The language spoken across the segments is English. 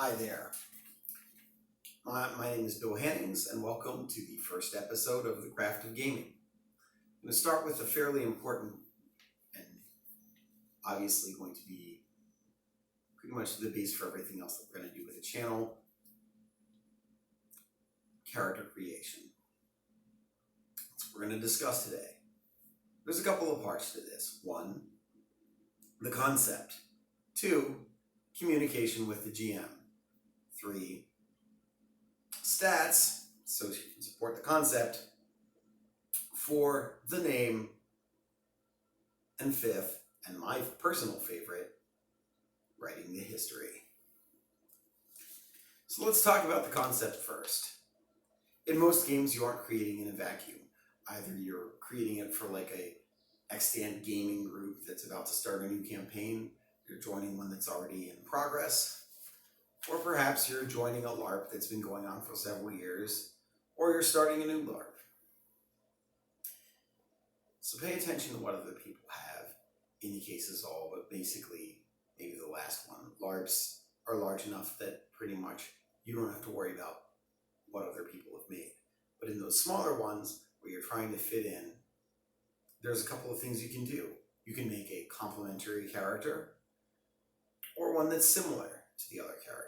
Hi there. My name is Bill Hannings, and welcome to the first episode of The Craft of Gaming. I'm going to start with a fairly important and obviously going to be pretty much the base for everything else that we're going to do with the channel: character creation. That's what we're going to discuss today. There's a couple of parts to this. 1, the concept. 2, communication with the GM. 3, stats, so you can support the concept. 4, the name. And 5th, and my personal favorite, writing the history. So let's talk about the concept first. In most games, you aren't creating in a vacuum. Either you're creating it for like a extant gaming group that's about to start a new campaign, you're joining one that's already in progress, or perhaps you're joining a LARP that's been going on for several years, or you're starting a new LARP. So pay attention to what other people have. In the cases all, but basically maybe the last one. LARPs are large enough that pretty much you don't have to worry about what other people have made. But in those smaller ones where you're trying to fit in, there's a couple of things you can do. You can make a complementary character, or one that's similar to the other characters.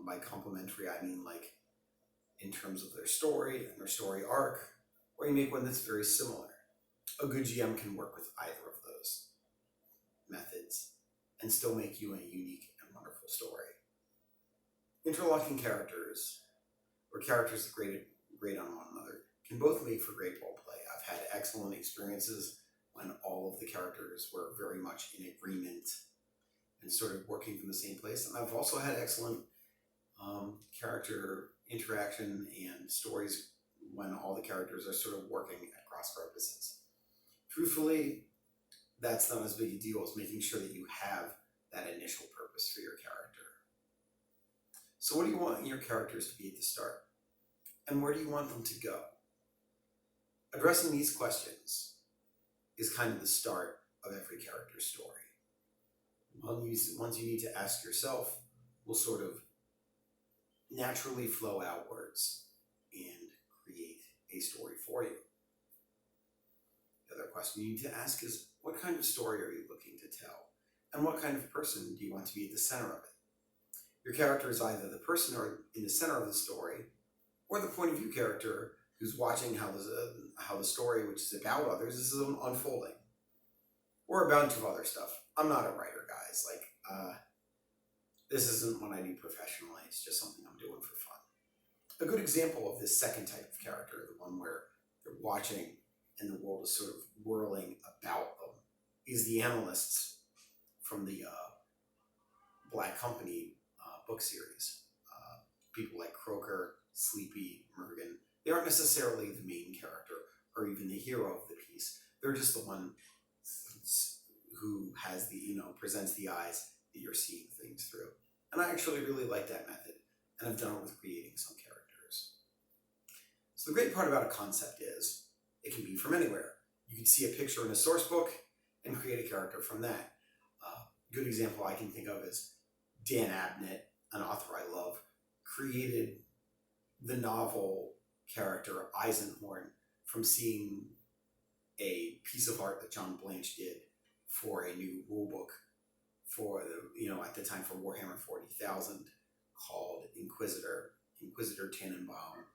By complementary, I mean like in terms of their story and their story arc, or you make one that's very similar. A good GM can work with either of those methods and still make you a unique and wonderful story. Interlocking characters, or characters that grade on one another, can both make for great role play. I've had excellent experiences when all of the characters were very much in agreement and sort of working from the same place. And I've also had excellent character interaction and stories when all the characters are sort of working at cross purposes. Truthfully, that's not as big a deal as making sure that you have that initial purpose for your character. So what do you want your characters to be at the start? And where do you want them to go? Addressing these questions is kind of the start of every character's story. Ones you need to ask yourself will sort of naturally flow outwards and create a story for you. The other question you need to ask is, what kind of story are you looking to tell? And what kind of person do you want to be at the center of it? Your character is either the person or in the center of the story, or the point of view character who's watching how the story, which is about others, is unfolding. Or a bunch of other stuff. I'm not a writer, guys. This isn't what I do professionally. It's just something I'm doing for fun. A good example of this second type of character, the one where they're watching and the world is sort of whirling about them, is the analysts from the Black Company book series. People like Croker, Sleepy, Mergen. They aren't necessarily the main character or even the hero of the piece. They're just the one who has presents the eyes that you're seeing things through. And I actually really like that method, and I've done it with creating some characters. So the great part about a concept is it can be from anywhere. You can see a picture in a source book and create a character from that. A good example I can think of is Dan Abnett, an author I love, created the novel character Eisenhorn from seeing a piece of art that John Blanche did for a new rulebook for at the time for Warhammer 40,000 called Inquisitor Tannenbaum.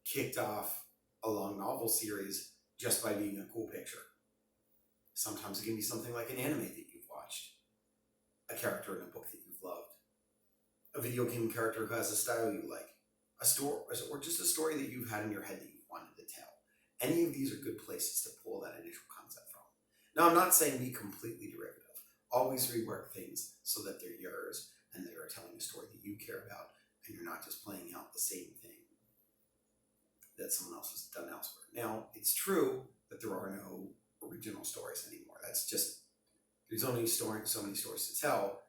Kicked off a long novel series just by being a cool picture. Sometimes it can be something like an anime that you've watched, a character in a book that you've loved, a video game character who has a style you like, a story, or just a story that you've had in your head that you've wanted to tell. Any of these are good places to pull that initial concept from. Now, I'm not saying be completely derivative. Always rework things so that they're yours and they are telling a story that you care about, and you're not just playing out the same thing that someone else has done elsewhere. Now, it's true that there are no original stories anymore. That's just, there's only so many stories to tell,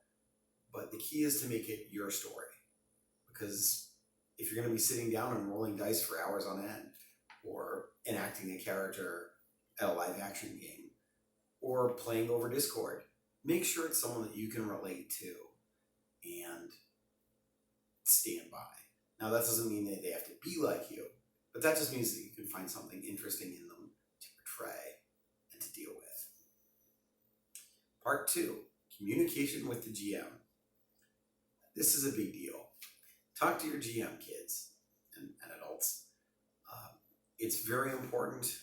but the key is to make it your story. Because if you're going to be sitting down and rolling dice for hours on end, or enacting a character at a live action game, or playing over Discord, make sure it's someone that you can relate to and stand by. Now that doesn't mean that they have to be like you, but that just means that you can find something interesting in them to portray and to deal with. Part 2, communication with the GM. This is a big deal. Talk to your GM, kids and adults. It's very important.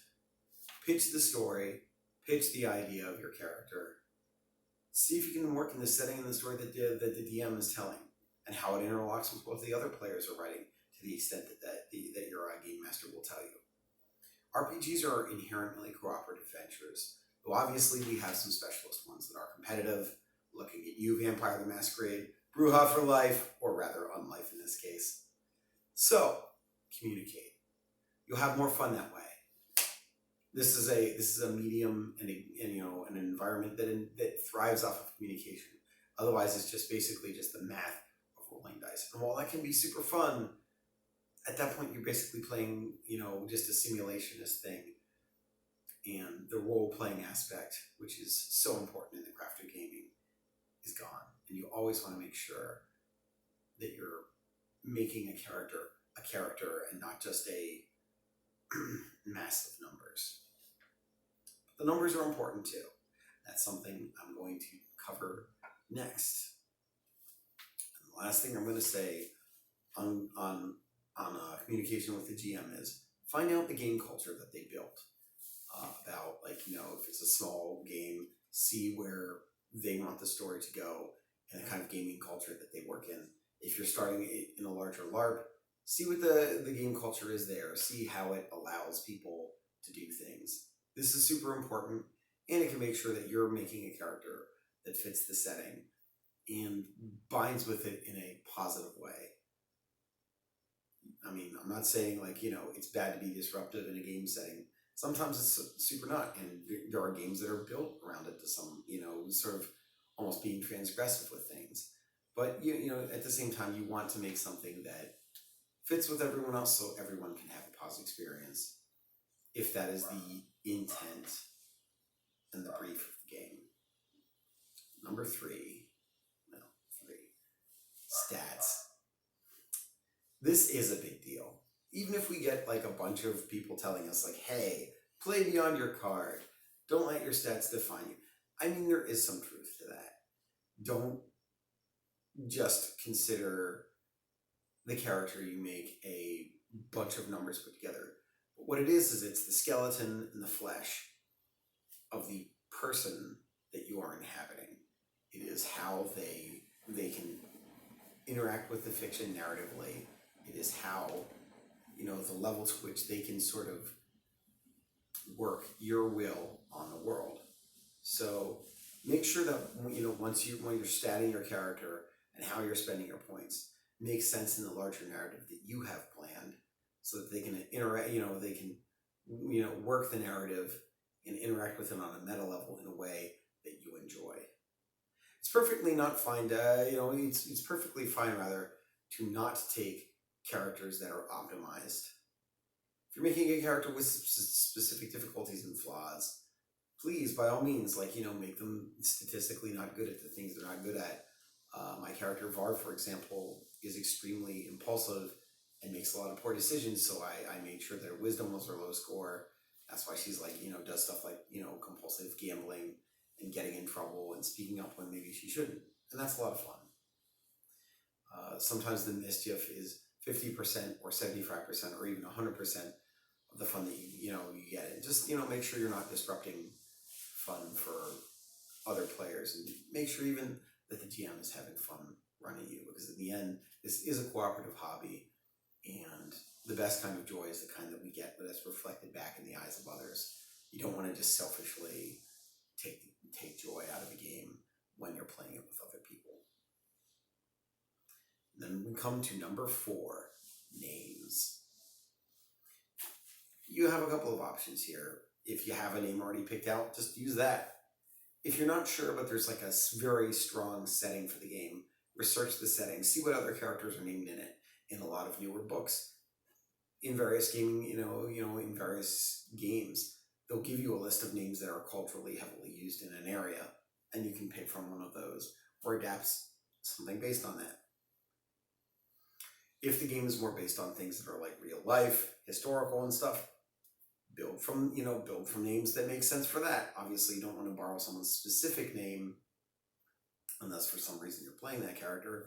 Pitch the story, pitch the idea of your character. See if you can work in the setting and the story that the DM is telling, and how it interlocks with what the other players are writing, to the extent that your game master will tell you. RPGs are inherently cooperative ventures, though obviously we have some specialist ones that are competitive. Looking at you, Vampire the Masquerade, Brujah for life, or rather unlife in this case. So, communicate. You'll have more fun that way. This is a medium and an environment that thrives off of communication. Otherwise, it's just basically just the math of rolling dice. And while that can be super fun, at that point you're basically playing, just a simulationist thing. And the role-playing aspect, which is so important in the craft of gaming, is gone. And you always want to make sure that you're making a character and not just a mass of numbers. But the numbers are important too. That's something I'm going to cover next. And the last thing I'm going to say on communication with the GM is find out the game culture that they built. About if it's a small game, see where they want the story to go and the kind of gaming culture that they work in. If you're starting in a larger LARP, see what the game culture is there. See how it allows people to do things. This is super important, and it can make sure that you're making a character that fits the setting and binds with it in a positive way. I mean, I'm not saying it's bad to be disruptive in a game setting. Sometimes it's super not, and there are games that are built around it to some, sort of almost being transgressive with things. But at the same time, you want to make something that fits with everyone else, so everyone can have a positive experience, if that is the intent and the brief of the game. Number 3, stats. This is a big deal. Even if we get a bunch of people telling us hey, play beyond your card, don't let your stats define you. I mean, there is some truth to that. Don't just consider the character you make a bunch of numbers put together. But what it is it's the skeleton and the flesh of the person that you are inhabiting. It is how they can interact with the fiction narratively. It is how, the level to which they can sort of work your will on the world. So make sure that, when you're statting your character and how you're spending your points, makes sense in the larger narrative that you have planned, so that they can interact, they can, work the narrative and interact with it on a meta level in a way that you enjoy. It's perfectly it's perfectly fine rather to not take characters that are optimized. If you're making a character with specific difficulties and flaws, please, by all means, make them statistically not good at the things they're not good at. My character Var, for example, is extremely impulsive and makes a lot of poor decisions, so I made sure that her wisdom was her low score. That's why she's does stuff compulsive gambling and getting in trouble and speaking up when maybe she shouldn't. And that's a lot of fun. Sometimes the mischief is 50% or 75% or even 100% of the fun that you get. And just make sure you're not disrupting fun for other players, and make sure even that the GM is having fun running you, because in the end this is a cooperative hobby, and the best kind of joy is the kind that we get, but that's reflected back in the eyes of others. You don't want to just selfishly take joy out of a game when you're playing it with other people. Then we come to number 4, names. You have a couple of options here. If you have a name already picked out, just use that. If you're not sure, but there's a very strong setting for the game, research the setting, see what other characters are named in it. In a lot of newer books, in various gaming, in various games, they'll give you a list of names that are culturally heavily used in an area, and you can pick from one of those or adapt something based on that. If the game is more based on things that are like real life, historical and stuff, build from names that make sense for that. Obviously, you don't want to borrow someone's specific name unless for some reason you're playing that character.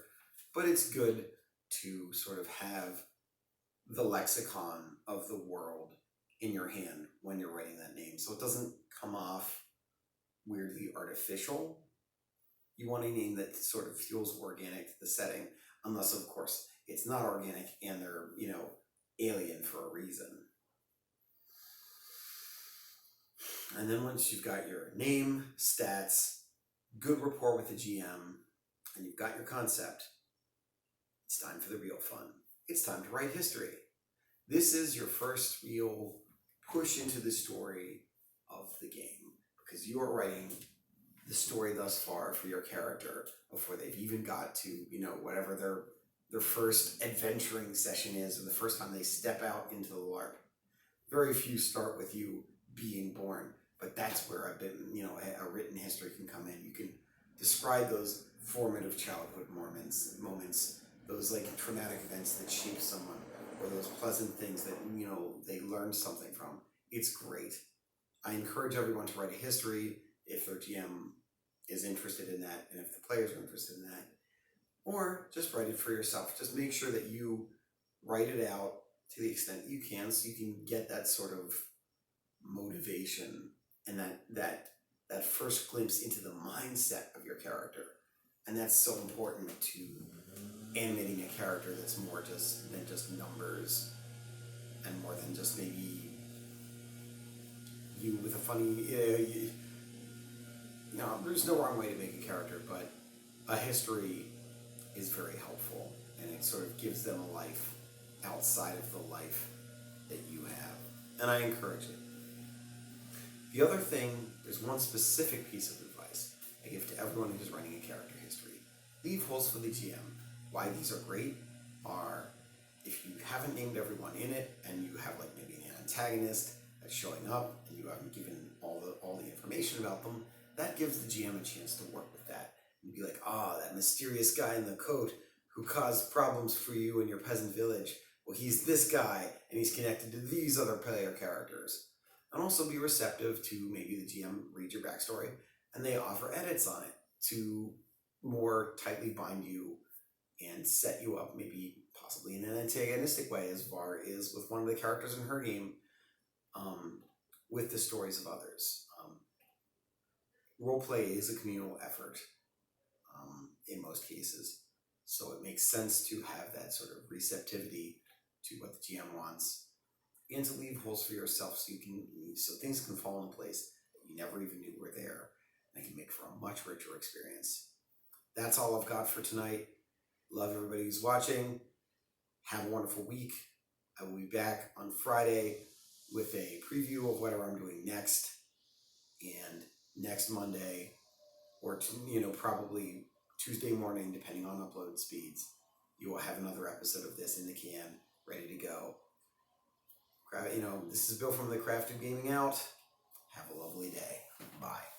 But it's good to sort of have the lexicon of the world in your hand when you're writing that name, so it doesn't come off weirdly artificial. You want a name that sort of feels organic to the setting, unless of course it's not organic and they're, alien for a reason. And then once you've got your name, stats, good rapport with the GM, and you've got your concept, it's time for the real fun. It's time to write history. This is your first real push into the story of the game, because you are writing the story thus far for your character before they've even got to, whatever their first adventuring session is, or the first time they step out into the LARP. Very few start with you being born, but that's where a written history can come in. You can describe those formative childhood moments, those like traumatic events that shape someone, or those pleasant things that, they learned something from. It's great. I encourage everyone to write a history if their GM is interested in that, and if the players are interested in that. Or just write it for yourself. Just make sure that you write it out to the extent that you can, so you can get that sort of motivation and that first glimpse into the mindset of your character. And that's so important to animating a character that's more than just numbers, and more than just maybe you with a funny, there's no wrong way to make a character, but a history is very helpful, and it sort of gives them a life outside of the life that you have, and I encourage it. The other thing, there's one specific piece of advice I give to everyone who's writing a character history. Leave holes for the GM. Why these are great are if you haven't named everyone in it, and you have like maybe an antagonist that's showing up, and you haven't given all the information about them, that gives the GM a chance to work with that. And be like, that mysterious guy in the coat who caused problems for you in your peasant village, well, he's this guy, and he's connected to these other player characters. And also be receptive to maybe the GM read your backstory, and they offer edits on it to more tightly bind you and set you up, maybe possibly in an antagonistic way, as Var is with one of the characters in her game, with the stories of others. Roleplay is a communal effort in most cases, so it makes sense to have that sort of receptivity to what the GM wants, and to leave holes for yourself so things can fall into place that you never even knew were there, and it can make for a much richer experience. That's all I've got for tonight. Love everybody who's watching. Have a wonderful week. I will be back on Friday with a preview of whatever I'm doing next, and next Monday, or probably Tuesday morning, depending on upload speeds, you will have another episode of this in the can, ready to go. This is Bill from the Craft of Gaming Out. Have a lovely day. Bye.